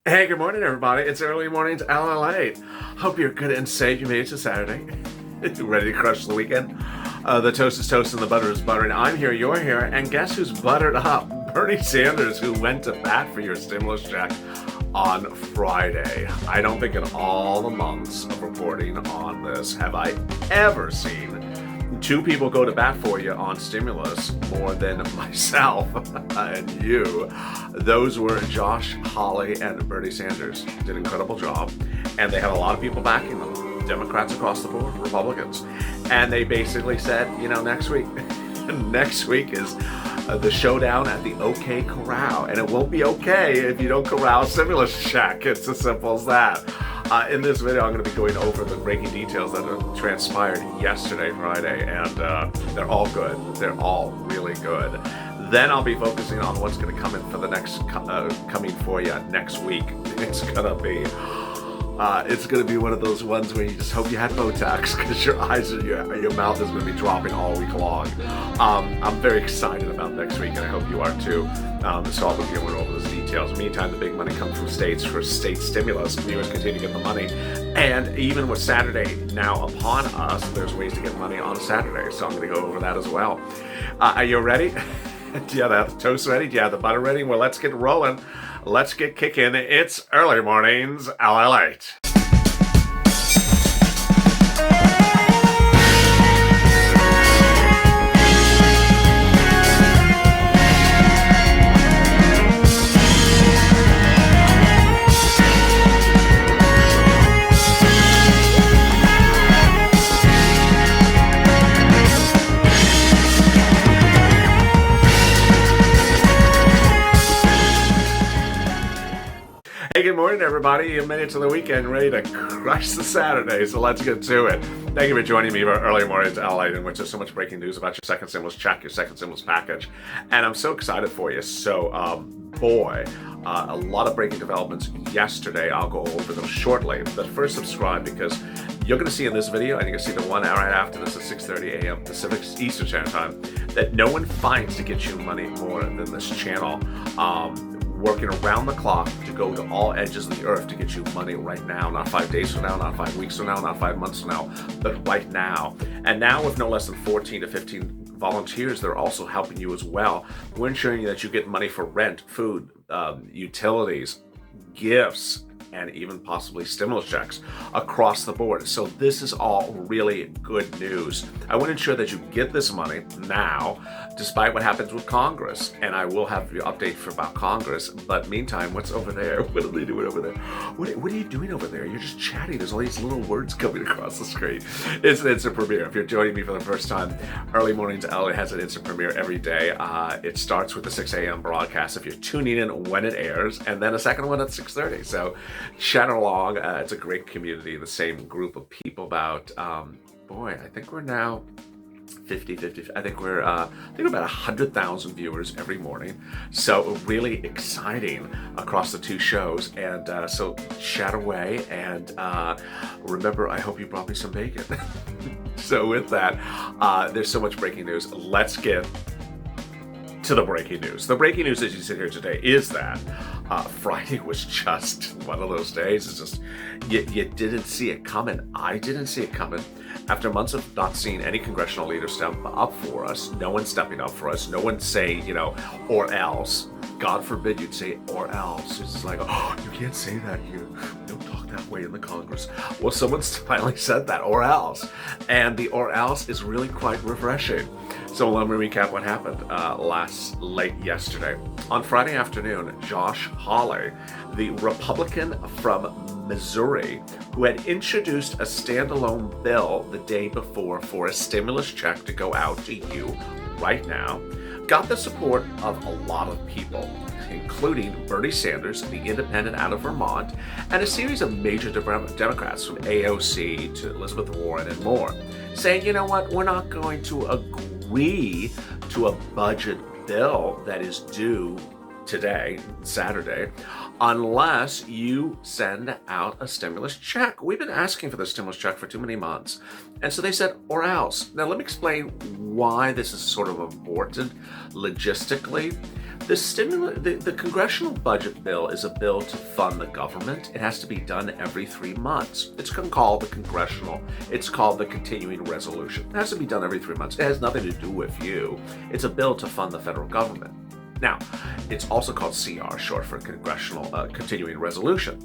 Hey, good morning, everybody. It's early mornings, LALATE. Hope you're good and safe. You made it to Saturday. Ready to crush the weekend? The toast is toast and the butter is butter. And I'm here, you're here, and guess who's buttered up? Bernie Sanders, who went to bat for your stimulus check on Friday. I don't think in all the months of reporting on this have I ever seen two people go to bat for you on stimulus more than myself and you. Those were Josh Hawley and Bernie Sanders. Did an incredible job, and they had a lot of people backing them. Democrats across the board, Republicans, and they basically said, next week is the showdown at the OK Corral, and it won't be okay if you don't corral a stimulus check. It's as simple as that. In this video, I'm going to be going over the breaking details that have transpired yesterday, Friday, and they're all good. They're all really good. Then I'll be focusing on what's going to come in for the next coming for you next week. It's going to be one of those ones where you just hope you had Botox, because your eyes and your mouth is going to be dropping all week long. I'm very excited about next week, and I hope you are too. So I'll be going over those details. Meantime, the big money comes from states for state stimulus. Viewers continue to get the money. And even with Saturday now upon us, there's ways to get money on a Saturday. So I'm going to go over that as well. Are you ready? Do you have the toast ready? Do you have the butter ready? Well, let's get rolling. Let's get kicking. It's early mornings, LALATE. Hey, good morning, everybody. You made it to the weekend, ready to crush the Saturday, so let's get to it. Thank you for joining me for early mornings, LALATE, in which there's so much breaking news about your second stimulus check, your second stimulus package, and I'm so excited for you. So, a lot of breaking developments yesterday. I'll go over them shortly, but first subscribe, because you're going to see in this video, and you're going to see the one hour right after this at 6:30 a.m. Pacific Eastern Standard Time, that no one finds to get you money more than this channel. Working around the clock to go to all edges of the earth to get you money right now, not 5 days from now, not 5 weeks from now, not 5 months from now, but right now. And now with no less than 14 to 15 volunteers, they're also helping you as well. We're ensuring that you get money for rent, food, utilities, gifts, and even possibly stimulus checks across the board. So this is all really good news. I want to ensure that you get this money now, despite what happens with Congress. And I will have your update about Congress. But meantime, what's over there? What are they doing over there? What are you doing over there? You're just chatting. There's all these little words coming across the screen. It's an instant premiere. If you're joining me for the first time, Early Mornings LA has an instant premiere every day. It starts with the 6 a.m. broadcast if you're tuning in when it airs, and then a second one at 6:30. So chat along. It's a great community, the same group of people, about I think we're now 50. I think we're about 100,000 viewers every morning. So really exciting across the two shows. And so chat away, and remember, I hope you brought me some bacon. So with that, there's so much breaking news. Let's get to the breaking news. The breaking news as you sit here today is that Friday was just one of those days. It's just, you didn't see it coming. I didn't see it coming. After months of not seeing any congressional leaders step up for us, no one stepping up for us, no one saying, or else. God forbid you'd say or else. It's like, oh, you can't say that here. We don't talk that way in the Congress. Well, someone's finally said that, or else. And the or else is really quite refreshing. So let me recap what happened late yesterday. On Friday afternoon, Josh Hawley, the Republican from Missouri, who had introduced a standalone bill the day before for a stimulus check to go out to you right now, got the support of a lot of people, including Bernie Sanders, the independent out of Vermont, and a series of major Democrats from AOC to Elizabeth Warren and more, saying, you know what, we're not going to agree to a budget bill that is due today, Saturday, unless you send out a stimulus check. We've been asking for the stimulus check for too many months. And so they said, or else. Now let me explain why this is sort of aborted logistically. The congressional budget bill is a bill to fund the government. It has to be done every 3 months. It's called it's called the continuing resolution. It has to be done every 3 months. It has nothing to do with you. It's a bill to fund the federal government. Now, it's also called CR, short for Congressional Continuing Resolution.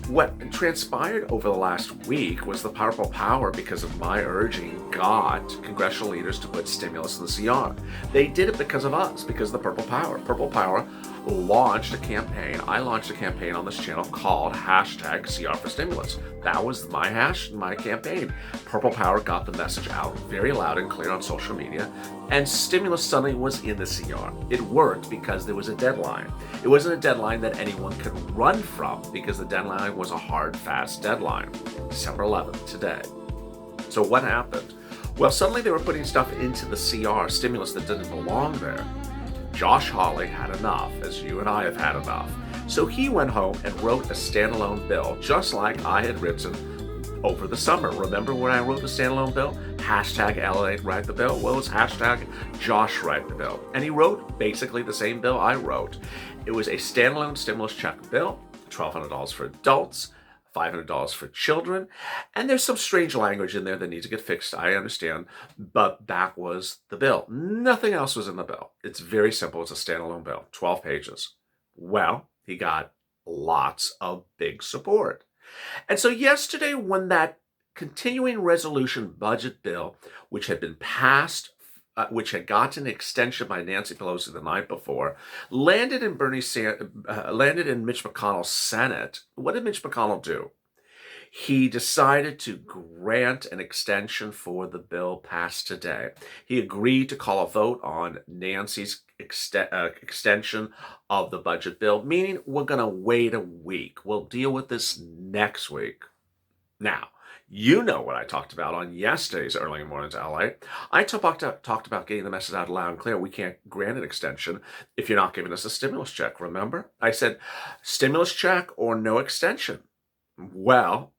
What transpired over the last week was the Purple Power, because of my urging, got congressional leaders to put stimulus in the CR. They did it because of us, because of the Purple Power. Purple Power launched a campaign. I launched a campaign on this channel called #CR for Stimulus. That was my campaign. Purple Power got the message out very loud and clear on social media, and stimulus suddenly was in the CR. It worked because there was a deadline. It wasn't a deadline that anyone could run from, because the deadline was a hard, fast deadline. December 11th, today. So what happened? Well, suddenly they were putting stuff into the CR, stimulus that didn't belong there. Josh Hawley had enough, as you and I have had enough. So he went home and wrote a standalone bill, just like I had written over the summer. Remember when I wrote the standalone bill? #LALATE write the bill. Well, it was #Josh write the bill. And he wrote basically the same bill I wrote. It was a standalone stimulus check bill, $1,200 for adults, $500 for children, and there's some strange language in there that needs to get fixed, I understand, but that was the bill. Nothing else was in the bill. It's very simple. It's a standalone bill, 12 pages. Well, he got lots of big support. And so yesterday, when that continuing resolution budget bill, which had been passed, which had gotten an extension by Nancy Pelosi the night before, landed in Mitch McConnell's Senate. What did Mitch McConnell do? He decided to grant an extension for the bill passed today. He agreed to call a vote on Nancy's extension of the budget bill, meaning we're going to wait a week. We'll deal with this next week. Now, you know what I talked about on yesterday's Early Mornings LA. I talked about getting the message out loud and clear. We can't grant an extension if you're not giving us a stimulus check, remember? I said, stimulus check or no extension. Well,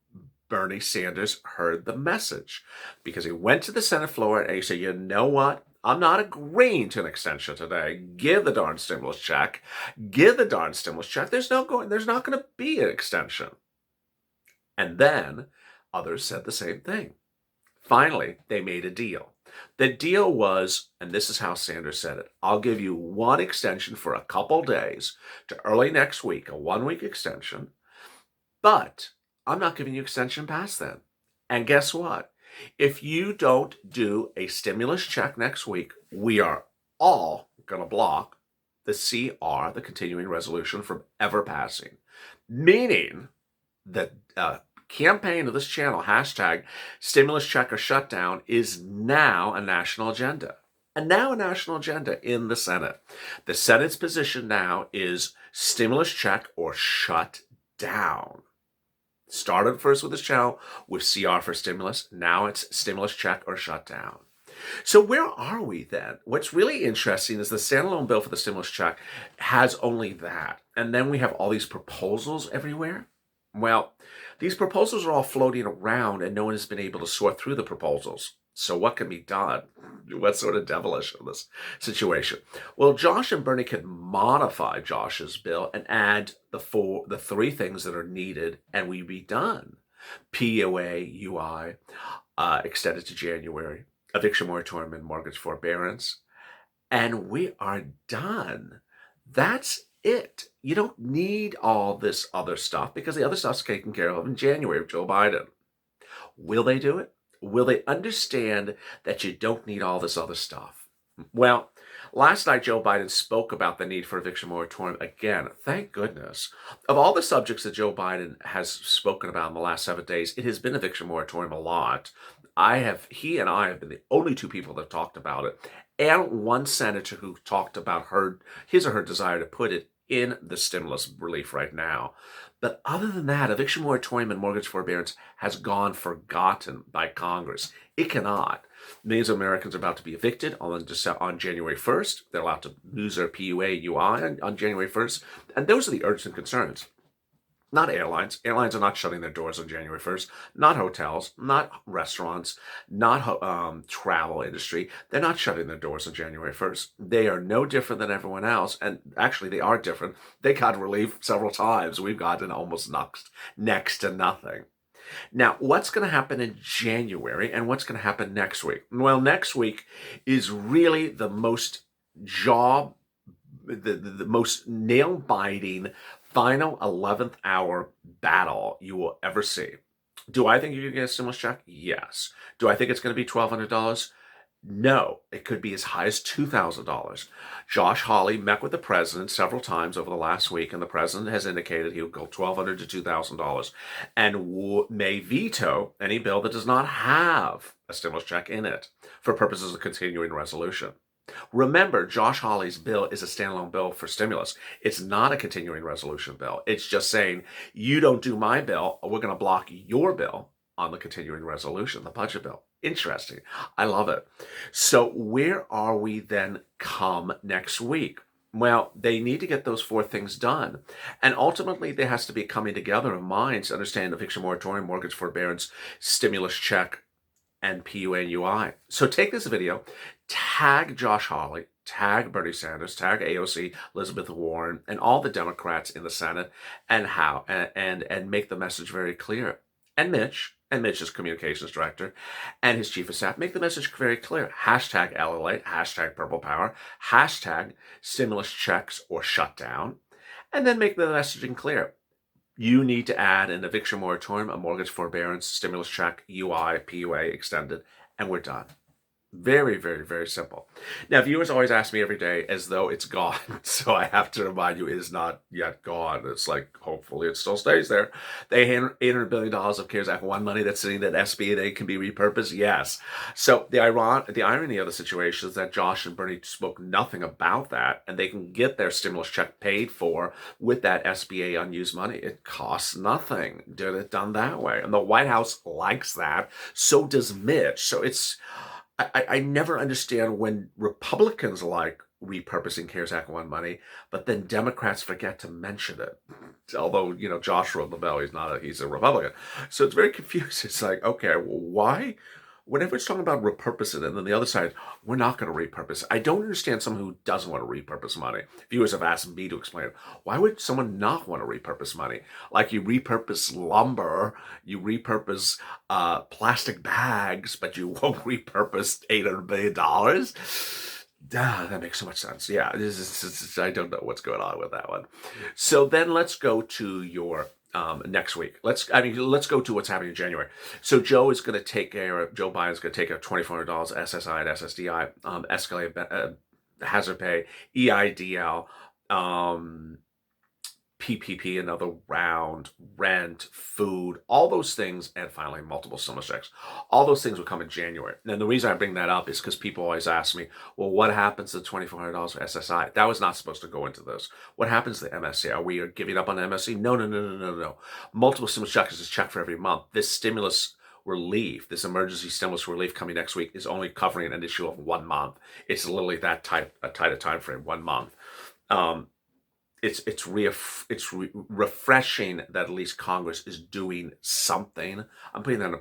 Bernie Sanders heard the message, because he went to the Senate floor and he said, you know what? I'm not agreeing to an extension today. Give the darn stimulus check. Give the darn stimulus check. There's not going to be an extension. And then others said the same thing. Finally, they made a deal. The deal was, and this is how Sanders said it, I'll give you one extension for a couple days to early next week, a 1-week extension, but I'm not giving you extension past then. And guess what? If you don't do a stimulus check next week, we are all going to block the CR, the continuing resolution, from ever passing. Meaning that campaign of this channel, #stimulus check or shutdown, is now a national agenda. And now a national agenda in the Senate. The Senate's position now is stimulus check or shut down. Started first with this channel with CR for stimulus. Now it's stimulus check or shut down. So where are we then? What's really interesting is the standalone bill for the stimulus check has only that. And then we have all these proposals everywhere. Well, these proposals are all floating around and no one has been able to sort through the proposals. So what can be done? What's sort of devilish in this situation? Well, Josh and Bernie could modify Josh's bill and add the 3 things that are needed, and we'd be done. PUA, UI, extended to January, eviction moratorium and mortgage forbearance, and we are done. That's it. You don't need all this other stuff, because the other stuff's taken care of in January with Joe Biden. Will they do it? Will they understand that you don't need all this other stuff? Well, last night Joe Biden spoke about the need for eviction moratorium again. Thank goodness. Of all the subjects that Joe Biden has spoken about in the last 7 days, it has been eviction moratorium a lot. He and I have been the only 2 people that have talked about it, and one senator who talked about his or her desire to put it in the stimulus relief right now. But other than that, eviction moratorium and mortgage forbearance has gone forgotten by Congress. It cannot. Millions of Americans are about to be evicted on January 1st. They're allowed to lose their PUA, UI on January 1st. And those are the urgent concerns. Not airlines. Airlines are not shutting their doors on January 1st. Not hotels, not restaurants, not travel industry. They're not shutting their doors on January 1st. They are no different than everyone else. And actually, they are different. They got relief several times. We've gotten almost next to nothing. Now, what's going to happen in January and what's going to happen next week? Well, next week is really the most the most nail-biting final 11th hour battle you will ever see. Do I think you're going to get a stimulus check? Yes. Do I think it's going to be $1,200? No. It could be as high as $2,000. Josh Hawley met with the president several times over the last week, and the president has indicated he'll go $1,200 to $2,000 and may veto any bill that does not have a stimulus check in it for purposes of continuing resolution. Remember, Josh Hawley's bill is a standalone bill for stimulus. It's not a continuing resolution bill. It's just saying, you don't do my bill, we're going to block your bill on the continuing resolution, the budget bill. Interesting. I love it. So where are we then come next week? Well, they need to get those four things done. And ultimately, there has to be coming together of minds to understand eviction moratorium, mortgage forbearance, stimulus check, and PUA and UI. So take this video, tag Josh Hawley, tag Bernie Sanders, tag AOC, Elizabeth Warren, and all the Democrats in the Senate, and make the message very clear. And Mitch's communications director, and his chief of staff, make the message very clear. Hashtag LALATE, hashtag Purple Power, hashtag stimulus checks or shutdown, and then make the messaging clear. You need to add an eviction moratorium, a mortgage forbearance, stimulus check, UI, PUA extended, and we're done. Very, very, very simple. Now, viewers always ask me every day as though it's gone. So I have to remind you, it is not yet gone. It's like, hopefully it still stays there. They had $800 billion of CARES Act 1 money that's sitting at SBA can be repurposed. Yes. So the irony of the situation is that Josh and Bernie spoke nothing about that, and they can get their stimulus check paid for with that SBA unused money. It costs nothing. Get it done that way. And the White House likes that. So does Mitch. So I never understand when Republicans like repurposing CARES Act 1 money, but then Democrats forget to mention it. Although, Josh wrote the bill, he's a Republican. So it's very confusing. It's like, okay, well, why? Whenever it's talking about repurposing it, and then the other side, we're not going to repurpose. I don't understand someone who doesn't want to repurpose money. Viewers have asked me to explain it. Why would someone not want to repurpose money? Like you repurpose lumber, you repurpose plastic bags, but you won't repurpose $800 billion? That makes so much sense. Yeah, I don't know what's going on with that one. So then let's go to your next week. Let's go to what's happening in January. So Joe Biden's going to take care of $2,400 SSI and SSDI, escalated hazard pay, EIDL, PPP, another round, rent, food, all those things, and finally multiple stimulus checks. All those things will come in January. And the reason I bring that up is because people always ask me, well, what happens to $2,400 for SSI? That was not supposed to go into this. What happens to the MSC? Are we giving up on the MSC? No. Multiple stimulus checks is a check for every month. This stimulus relief, this emergency stimulus relief coming next week is only covering an issue of 1 month. It's literally that tight a time frame, 1 month. It's refreshing that at least Congress is doing something. I'm putting that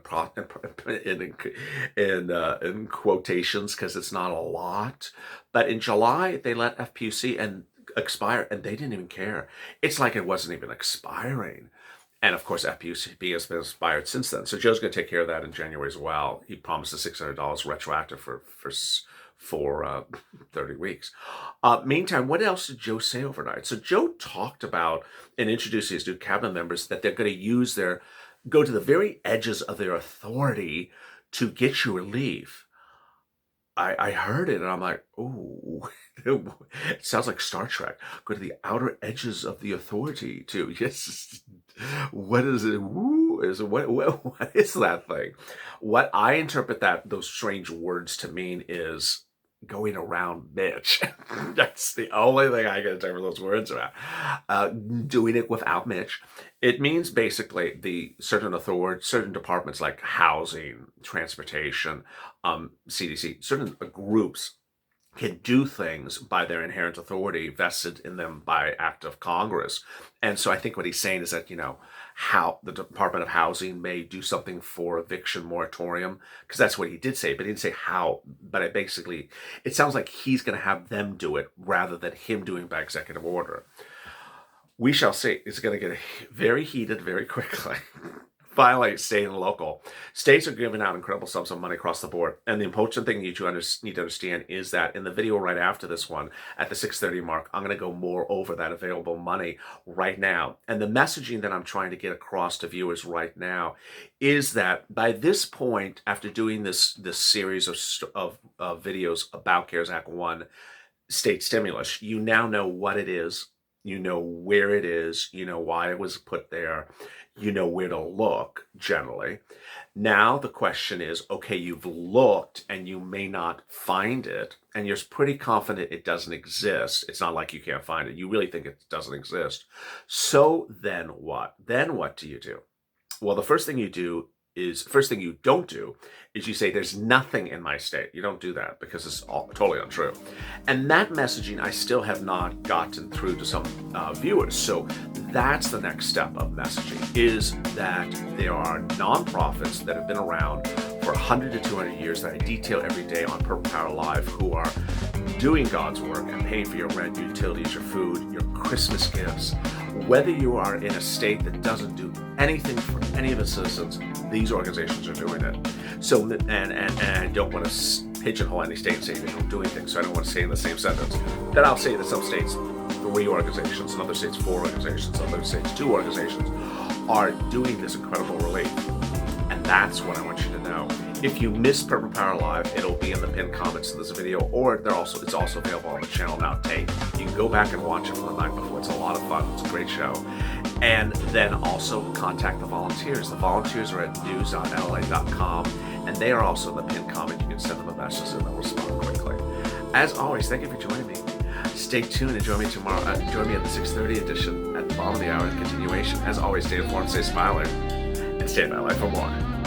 in quotations because it's not a lot. But in July, they let FPUC expire, and they didn't even care. It's like it wasn't even expiring. And of course, FPUC has been expired since then. So Joe's going to take care of that in January as well. He promised the $600 retroactive for 30 weeks. Meantime, what else did Joe say overnight? So Joe talked about and introduced his new cabinet members that they're going to go to the very edges of their authority to get you relief. I heard it and I'm like, ooh, it sounds like Star Trek. Go to the outer edges of the authority to, yes. What is it? Woo, what is that thing? What I interpret those strange words to mean is going around Mitch. That's the only thing I can interpret those words around. Doing it without Mitch. It means basically the certain departments like housing, transportation, CDC, certain groups can do things by their inherent authority vested in them by act of Congress. And so I think what he's saying is that, how the Department of Housing may do something for eviction moratorium, because that's what he did say, but he didn't say how. But it sounds like he's going to have them do it rather than him doing by executive order. We shall see. It's going to get very heated very quickly. Finally, state and local. States are giving out incredible sums of money across the board. And the important thing you need to understand is that in the video right after this one, at the 6:30 mark, I'm going to go more over that available money right now. And the messaging that I'm trying to get across to viewers right now is that by this point, after doing this series of videos about CARES Act 1 state stimulus, you now know what it is. You know where it is. You know why it was put there. You know where to look, generally. Now the question is, okay, you've looked and you may not find it, and you're pretty confident it doesn't exist. It's not like you can't find it. You really think it doesn't exist. So then what? Then what do you do? Well, the first thing you don't do is you say there's nothing in my state. You don't do that because it's totally untrue. And that messaging I still have not gotten through to some viewers. So that's the next step of messaging, is that there are nonprofits that have been around for 100 to 200 years that I detail every day on Purple Power Live, who are doing God's work and paying for your rent, your utilities, your food, your Christmas gifts. Whether you are in a state that doesn't do anything for any of its citizens, these organizations are doing it. So, and I don't want to pigeonhole any state and say they don't do anything, so I don't want to say in the same sentence. Then I'll say that some states, 3 organizations, in other states, 4 organizations, in other states, 2 organizations are doing this incredible relief. And that's what I want you to know. If you missed Purple Power Live, it'll be in the pinned comments to this video, or it's also available on the channel now tape. You can go back and watch it from the night before. It's a lot of fun. It's a great show. And then also contact the volunteers. The volunteers are at news.LALATE.com, and they are also in the pinned comment. You can send them a message and they'll respond quickly. As always, thank you for joining me. Stay tuned and join me tomorrow. Join me at the 6:30 edition at the bottom of the hour in continuation. As always, stay informed, stay smiling, and stay in my life for more.